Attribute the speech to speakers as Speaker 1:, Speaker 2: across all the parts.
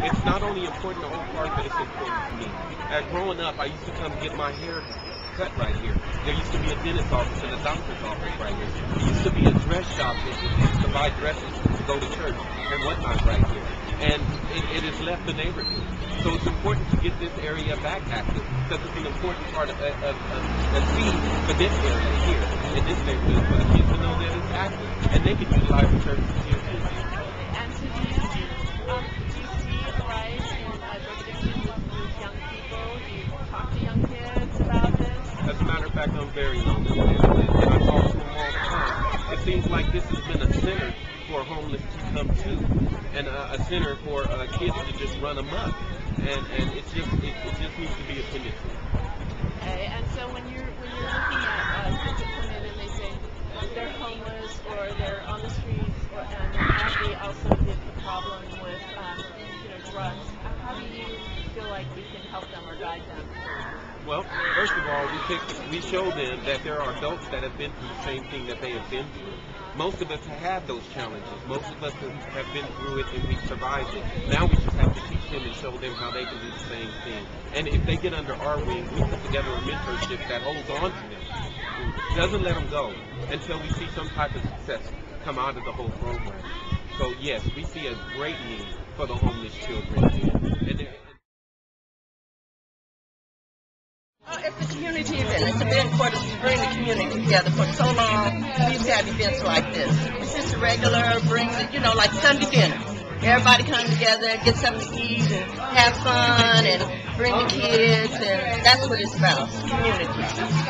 Speaker 1: it's not only important to Oak Park, but it's important to me. Growing up, I used to come get my hair cut right here. There used to be a dentist's office and a doctor's office right here. There used to be a dress shop that used to buy dresses to go to church and whatnot right here. And it has left the neighborhood. So it's important to get this area back active because it's an important part of a seed for this area here in this neighborhood for kids to know that it's active and they can utilize the churches here too.
Speaker 2: And so do you see a rise in drug addiction with young people? Do you talk to young kids about this?
Speaker 1: As a matter of fact, I'm very knowledgeable and I talk to them all the time. It seems like this has been a center for homeless to come to and a center for kids to just run amok. And it just needs to be attended to.
Speaker 2: Okay, and so when you're looking at kids that come in and they say they're homeless or they're on the streets and they also get the problem with drugs, how do you feel like we can help them or guide them?
Speaker 1: Well, first of all, we show them that there are adults that have been through the same thing that they have been through. Most of us have those challenges. Most of us have been through it and we've survived it. Now we just have to teach them and show them how they can do the same thing. And if they get under our wing, we put together a mentorship that holds on to them, doesn't let them go until we see some type of success come out of the whole program. So yes, we see a great need for the homeless children here.
Speaker 3: It's a community event. It's a big for to bring the community together. For so long, we used to have events like this. It's just a regular, like Sunday dinner. Everybody come together, get something to eat, and have fun, and bring the kids, and that's what it's about, community.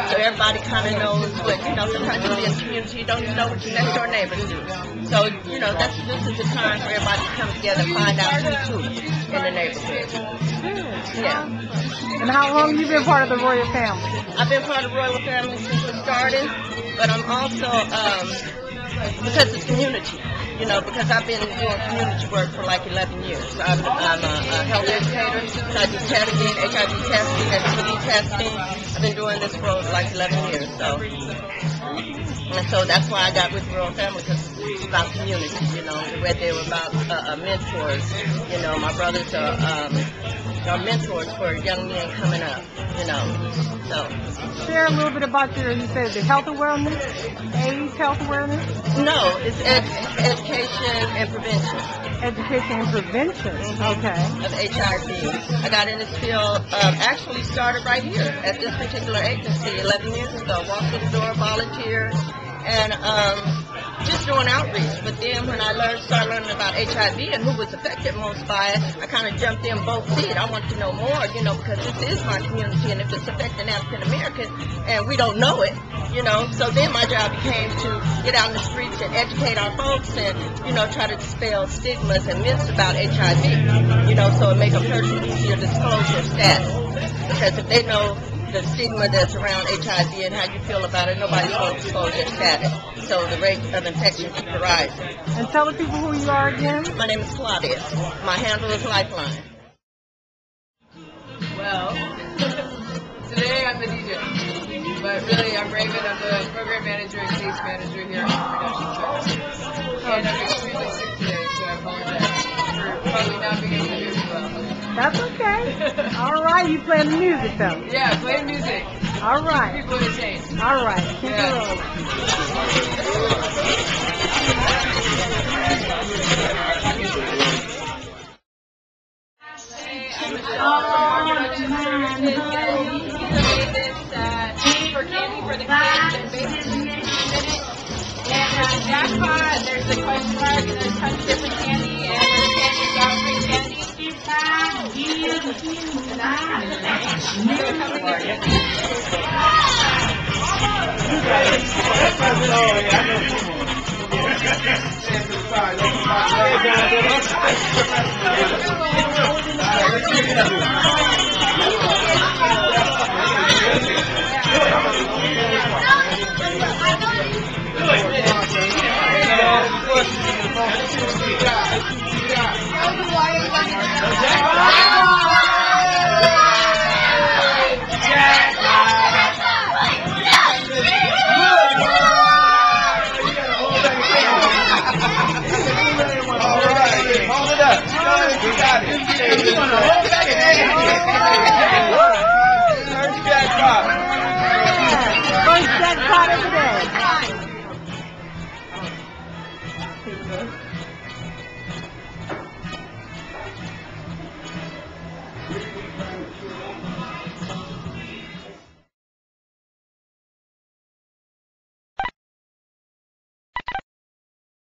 Speaker 3: So everybody kind of knows what, sometimes you be in the community, you don't even know what your next door neighbors do. So, this is the time for everybody to come together and find out who's who in the neighborhood. Yeah.
Speaker 4: And how long have you been part of the Royal family?
Speaker 3: I've been part of the Royal family since it started, but I'm also, because it's community, because I've been doing community work for like 11 years. I'm a health educator, so I do testing, HIV testing, STD testing. I've been doing this for like 11 years, and so that's why I got with the Royal family, because it's about community, where they were about mentors. My brothers are mentors for young men coming up, so.
Speaker 4: Share a little bit about you said the health awareness, AIDS health awareness?
Speaker 3: No, it's education and prevention.
Speaker 4: Education and prevention, okay.
Speaker 3: Of HIV. I got in this field, actually started right here at this particular agency 11 years ago. Walked through the door, volunteered, and just doing outreach. But then when I started learning about HIV and who was affected most by it, I kind of jumped in both feet. I want to know more, because this is my community, and if it's affecting African Americans and we don't know it, so then my job became to get out in the streets and educate our folks and, try to dispel stigmas and myths about HIV, so it make a person easier disclose their status. Because if they know the stigma that's around HIV and how you feel about it, nobody's going to disclose their status. So the rate of infection keeps rising.
Speaker 4: And tell the people who you are again.
Speaker 3: My name is Claudia. My handle is Lifeline.
Speaker 5: Well, today I'm the DJ, but really I'm Raven. I'm the program manager and case manager here at Production Services. And I'm extremely sick today, so I apologize for probably not being able to do as well.
Speaker 4: That's okay. All right, you playing the music though.
Speaker 5: Yeah, playing music.
Speaker 4: All right.
Speaker 5: People entertained.
Speaker 4: All right. Keep it rolling.
Speaker 6: For candy for the kids and basically 2 minutes. And jackpot, there's the question mark, and there's tons of different candy, and the candy's got free candy.
Speaker 7: Hold it up. got it. We want a whole bag of First jackpot.
Speaker 4: First jackpot of the day.